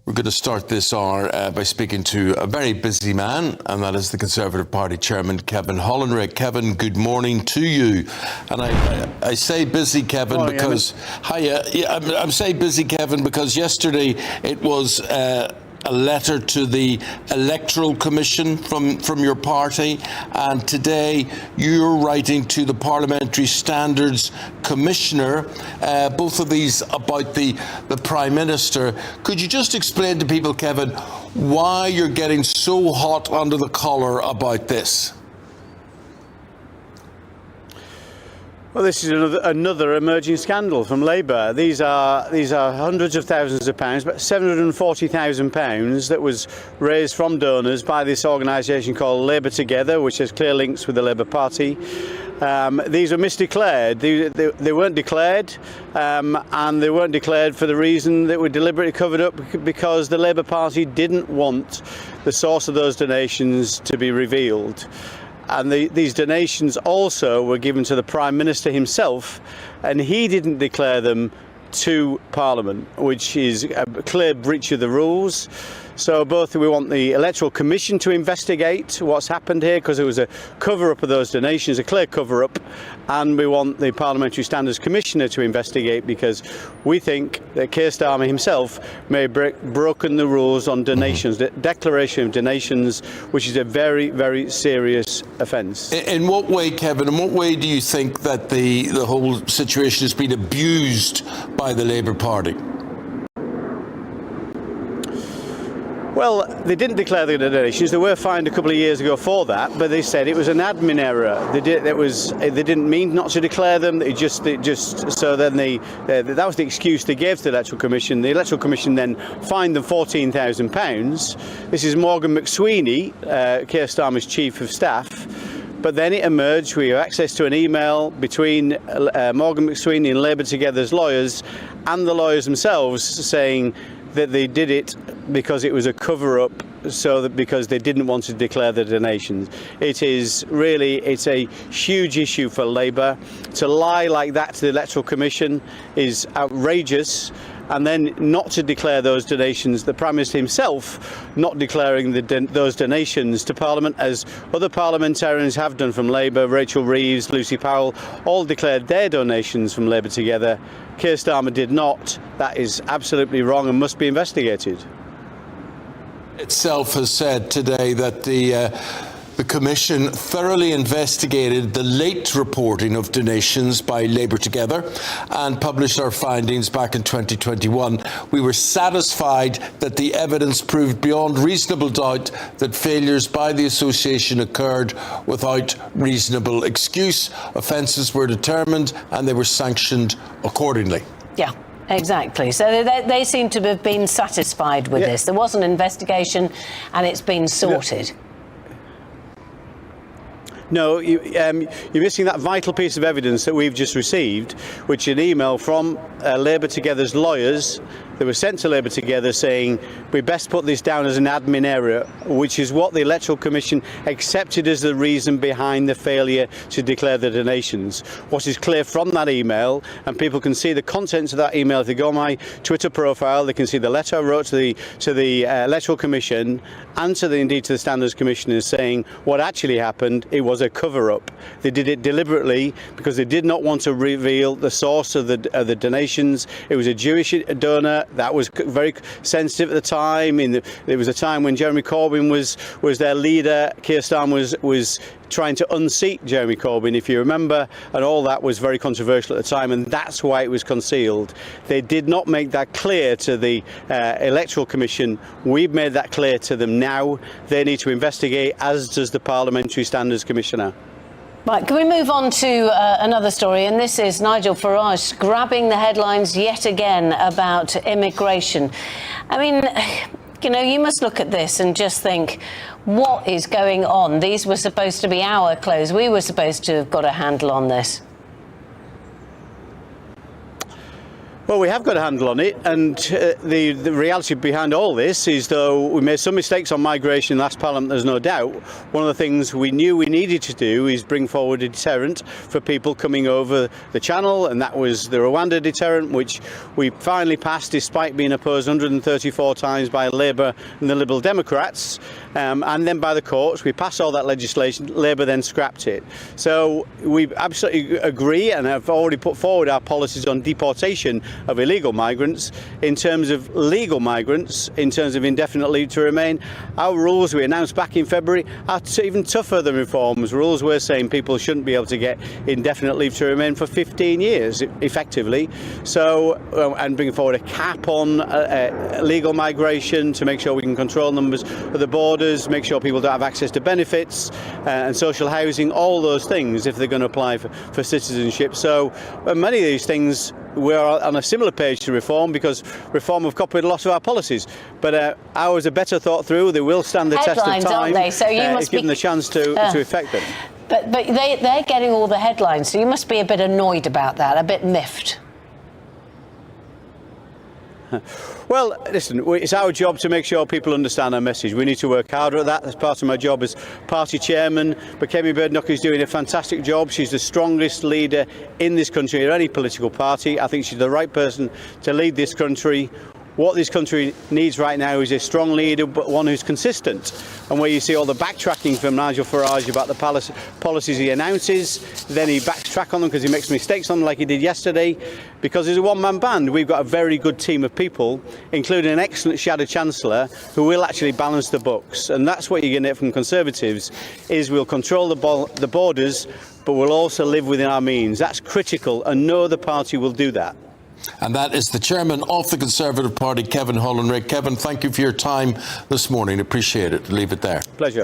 We're going to start this hour by speaking to a very busy man, and that is the Conservative Party Chairman, Kevin Hollinrigg. Kevin, good morning to you. And I say busy, Kevin, morning, because... Hiya. Yeah, I'm saying busy, Kevin, because yesterday it was... a letter to the Electoral Commission from your party, and today you're writing to the Parliamentary Standards Commissioner, both of these about the Prime Minister. Could you just explain to people, Kevin, why you're getting so hot under the collar about this? Well, this is another emerging scandal from Labour. These are hundreds of thousands of pounds, but £740,000 that was raised from donors by this organisation called Labour Together, which has clear links with the Labour Party. These were misdeclared. They weren't declared, and they weren't declared for the reason that were deliberately covered up because the Labour Party didn't want the source of those donations to be revealed. And these donations also were given to the Prime Minister himself, and he didn't declare them to Parliament, which is a clear breach of the rules. So both we want the Electoral Commission to investigate what's happened here, because it was a cover-up of those donations, a clear cover-up, and we want the Parliamentary Standards Commissioner to investigate, because we think that Keir Starmer himself may have broken the rules on donations, the declaration of donations, which is a very, very serious offence. In what way, Kevin, in what way do you think that the whole situation has been abused by the Labour Party? Well, they didn't declare the donations. They were fined a couple of years ago for that, but they said it was an admin error. They didn't mean not to declare them. That was the excuse they gave to the Electoral Commission. The Electoral Commission then fined them £14,000. This is Morgan McSweeney, Keir Starmer's Chief of Staff. But then it emerged, we have access to an email between Morgan McSweeney and Labour Together's lawyers and the lawyers themselves saying that they did it because it was a cover-up, because they didn't want to declare the donations. It's a huge issue for Labour. To lie like that to the Electoral Commission is outrageous. And then not to declare those donations, the Prime Minister himself not declaring those donations to Parliament, as other parliamentarians have done from Labour, Rachel Reeves, Lucy Powell, all declared their donations from Labour Together. Keir Starmer did not. That is absolutely wrong and must be investigated. Itself has said today that the Commission thoroughly investigated the late reporting of donations by Labour Together and published our findings back in 2021. We were satisfied that the evidence proved beyond reasonable doubt that failures by the association occurred without reasonable excuse. Offences were determined and they were sanctioned accordingly. Yeah. Exactly. So they seem to have been satisfied with this. There was an investigation and it's been sorted. Yeah. No, you're missing that vital piece of evidence that we've just received, which is an email from Labour Together's lawyers that were sent to Labour Together saying we best put this down as an admin error, which is what the Electoral Commission accepted as the reason behind the failure to declare the donations. What is clear from that email, and people can see the contents of that email if they go on my Twitter profile, they can see the letter I wrote to the Electoral Commission and indeed to the Standards Commissioners saying what actually happened. It was a cover-up. They did it deliberately because they did not want to reveal the source of the donations. It was a Jewish donor. That was very sensitive at the time. There was a time when Jeremy Corbyn was their leader. Keir Starmer was trying to unseat Jeremy Corbyn, if you remember, and all that was very controversial at the time, and that's why it was concealed. They did not make that clear to the Electoral Commission. We've made that clear to them now. They need to investigate, as does the Parliamentary Standards Commissioner. Right, can we move on to another story? And this is Nigel Farage grabbing the headlines yet again about immigration. I mean, you know, you must look at this and just think, what is going on? These were supposed to be our clothes. We were supposed to have got a handle on this. Well, we have got a handle on it, and the reality behind all this is, though we made some mistakes on migration last Parliament, there's no doubt, one of the things we knew we needed to do is bring forward a deterrent for people coming over the Channel, and that was the Rwanda deterrent, which we finally passed despite being opposed 134 times by Labour and the Liberal Democrats, and then by the courts. We passed all that legislation, Labour then scrapped it. So we absolutely agree and have already put forward our policies on deportation of illegal migrants. In terms of legal migrants, in terms of indefinite leave to remain, our rules we announced back in February are even tougher than reforms. Rules we're saying people shouldn't be able to get indefinite leave to remain for 15 years, effectively. So, and bringing forward a cap on legal migration to make sure we can control numbers at the borders, make sure people don't have access to benefits and social housing, all those things if they're going to apply for citizenship. So many of these things we're on a similar page to reform, because reform have copied a lot of our policies, but ours are better thought through. They will stand the test of time, aren't they? So you must give them the chance to effect them. But they're getting all the headlines, so you must be a bit annoyed about that, a bit miffed. Well, listen, it's our job to make sure people understand our message. We need to work harder at that. That's part of my job as party chairman. But Kemi Badenoch is doing a fantastic job. She's the strongest leader in this country, or any political party. I think she's the right person to lead this country. What this country needs right now is a strong leader, but one who's consistent. And where you see all the backtracking from Nigel Farage about the policies he announces, then he backtracks on them because he makes mistakes on them like he did yesterday. Because as a one-man band, we've got a very good team of people, including an excellent Shadow Chancellor, who will actually balance the books. And that's what you're going to get from Conservatives, is we'll control the borders, but we'll also live within our means. That's critical, and no other party will do that. And that is the chairman of the Conservative Party, Kevin Hollinrick. Kevin, thank you for your time this morning. Appreciate it. Leave it there. Pleasure.